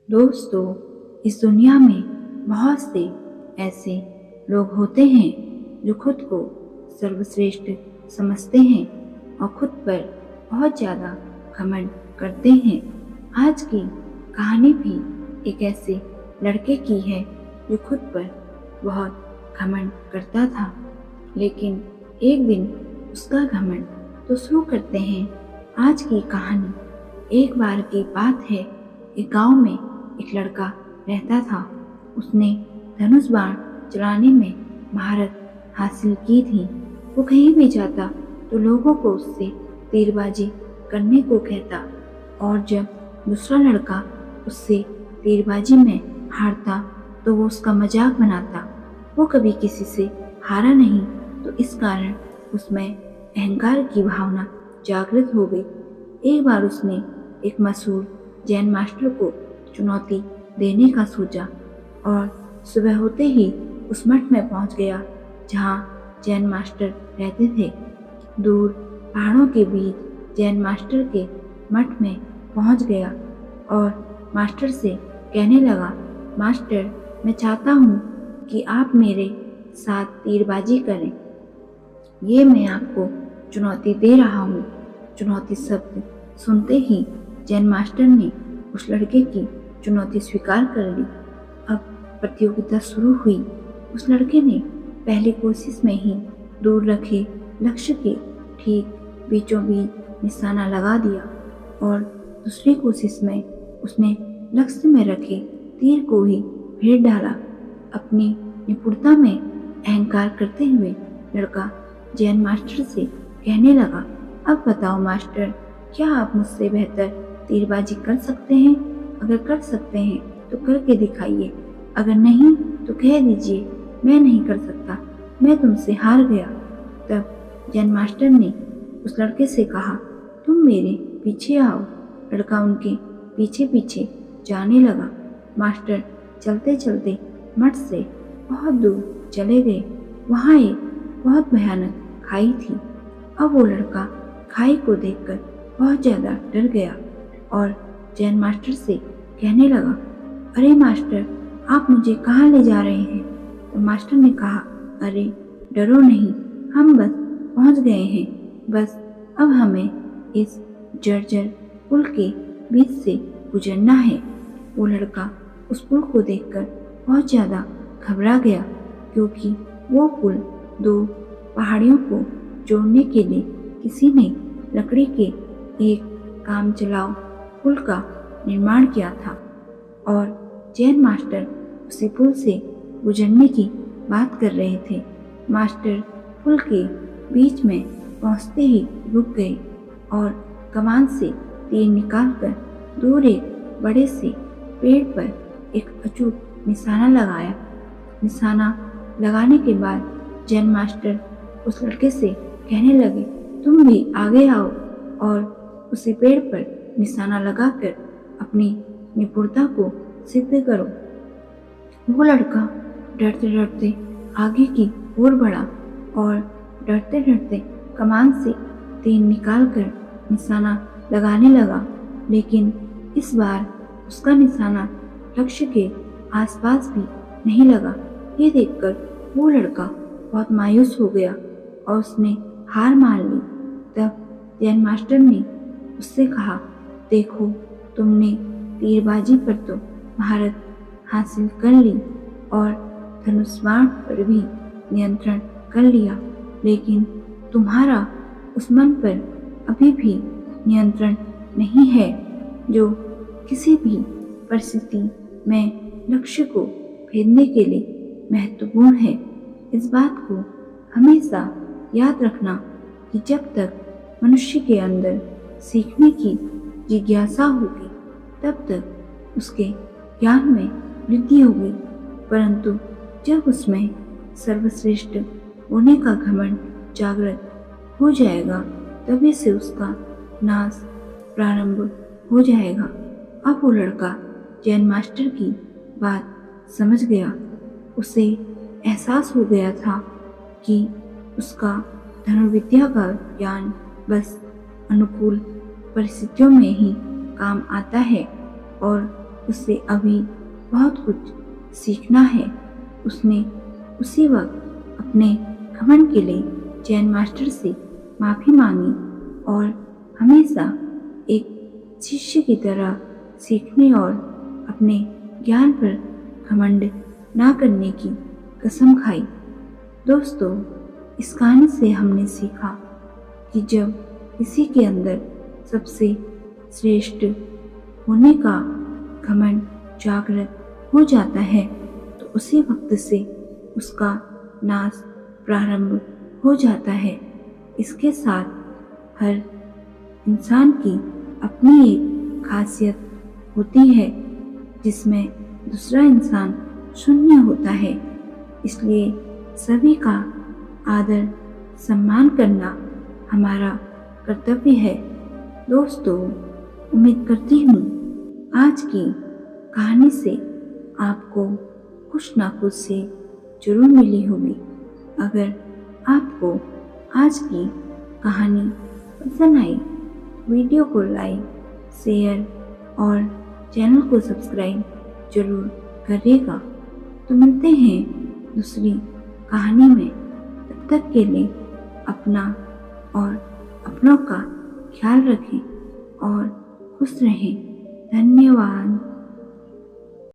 दोस्तों, इस दुनिया में बहुत से ऐसे लोग होते हैं जो खुद को सर्वश्रेष्ठ समझते हैं और खुद पर बहुत ज़्यादा घमंड करते हैं। आज की कहानी भी एक ऐसे लड़के की है जो खुद पर बहुत घमंड करता था, लेकिन एक दिन उसका घमंड तो शुरू करते हैं। आज की कहानी एक बार की बात है। एक गांव में एक लड़का रहता था। उसने धनुष बाण चलाने में महारत हासिल की थी। वो कहीं भी जाता तो लोगों को उससे तीरबाजी करने को कहता, और जब दूसरा लड़का उससे तीरबाजी में हारता तो वो उसका मजाक बनाता। वो कभी किसी से हारा नहीं, तो इस कारण उसमें अहंकार की भावना जागृत हो गई। एक बार उसने एक मशहूर जैन मास्टर को चुनौती देने का सोचा और सुबह होते ही उस मठ में पहुंच गया जहां जैन मास्टर रहते थे। दूर पहाड़ों के बीच जैन मास्टर के मठ में पहुंच गया और मास्टर से कहने लगा, मास्टर, मैं चाहता हूँ कि आप मेरे साथ तीरबाजी करें। ये मैं आपको चुनौती दे रहा हूँ। चुनौती शब्द सुनते ही जैन मास्टर ने उस लड़के की चुनौती स्वीकार कर ली। अब प्रतियोगिता शुरू हुई। उस लड़के ने पहली कोशिश में ही दूर रखे लक्ष्य के ठीक बीचों बीच निशाना लगा दिया और दूसरी कोशिश में उसने लक्ष्य में रखे तीर को ही फेर डाला। अपनी निपुणता में अहंकार करते हुए लड़का जैन मास्टर से कहने लगा, अब बताओ मास्टर, क्या आप मुझसे बेहतर तीरबाजी कर सकते हैं? अगर कर सकते हैं तो करके दिखाइए, अगर नहीं तो कह दीजिए मैं नहीं कर सकता, मैं तुमसे हार गया। तब जैन मास्टर ने उस लड़के से कहा, तुम मेरे पीछे आओ। लड़का उनके पीछे पीछे जाने लगा। मास्टर चलते चलते मठ से बहुत दूर चले गए। वहाँ एक बहुत भयानक खाई थी। अब वो लड़का खाई को देखकर बहुत ज़्यादा डर गया और जैन मास्टर से कहने लगा, अरे मास्टर, आप मुझे कहाँ ले जा रहे हैं? तो मास्टर ने कहा, अरे डरो नहीं, हम बस पहुँच गए हैं। बस अब हमें इस जर्जर पुल के बीच से गुजरना है। वो लड़का उस पुल को देखकर बहुत ज़्यादा घबरा गया, क्योंकि वो पुल दो पहाड़ियों को जोड़ने के लिए किसी ने लकड़ी के एक काम चलाओ पुल का निर्माण किया था और जैन मास्टर उसी पुल से गुजरने की बात कर रहे थे। मास्टर पुल के बीच में पहुंचते ही रुक गए और कमान से तीर निकालकर दूर एक बड़े से पेड़ पर एक अचूक निशाना लगाया। निशाना लगाने के बाद जैन मास्टर उस लड़के से कहने लगे, तुम भी आगे आओ और उसी पेड़ पर निशाना लगाकर अपनी निपुणता को सिद्ध करो। वो लड़का डरते डरते आगे की ओर बढ़ा और डरते डरते कमान से तीर निकालकर निशाना लगाने लगा, लेकिन इस बार उसका निशाना लक्ष्य के आसपास भी नहीं लगा। ये देखकर वो लड़का बहुत मायूस हो गया और उसने हार मान ली। तब जैन मास्टर ने उससे कहा, देखो, तुमने तीरबाजी पर तो महारत हासिल कर ली और धनुष बाण पर भी नियंत्रण कर लिया, लेकिन तुम्हारा उस मन पर अभी भी नियंत्रण नहीं है जो किसी भी परिस्थिति में लक्ष्य को भेदने के लिए महत्वपूर्ण है। इस बात को हमेशा याद रखना कि जब तक मनुष्य के अंदर सीखने की जिज्ञासा होगी तब तक उसके ज्ञान में वृद्धि होगी, परंतु जब उसमें सर्वश्रेष्ठ होने का घमंड जागृत हो जाएगा तभी से उसका नाश प्रारंभ हो जाएगा। अब वो लड़का जैन मास्टर की बात समझ गया। उसे एहसास हो गया था कि उसका धनुर्विद्या का ज्ञान बस अनुकूल परिस्थितियों में ही काम आता है और उसे अभी बहुत कुछ सीखना है। उसने उसी वक्त अपने घमंड के लिए जैन मास्टर से माफ़ी मांगी और हमेशा एक शिष्य की तरह सीखने और अपने ज्ञान पर घमंड ना करने की कसम खाई। दोस्तों, इस कहानी से हमने सीखा कि जब किसी के अंदर सबसे श्रेष्ठ होने का घमंड जागृत हो जाता है तो उसी वक्त से उसका नाश प्रारंभ हो जाता है। इसके साथ हर इंसान की अपनी एक खासियत होती है जिसमें दूसरा इंसान शून्य होता है। इसलिए सभी का आदर सम्मान करना हमारा कर्तव्य है। दोस्तों, उम्मीद करती हूँ आज की कहानी से आपको कुछ ना कुछ से जरूर मिली होगी। अगर आपको आज की कहानी पसंद आई, वीडियो को लाइक, शेयर और चैनल को सब्सक्राइब जरूर करिएगा। तो मिलते हैं दूसरी कहानी में। तब तक के लिए अपना और अपनों का ख्याल रखें और खुश रहें। धन्यवाद।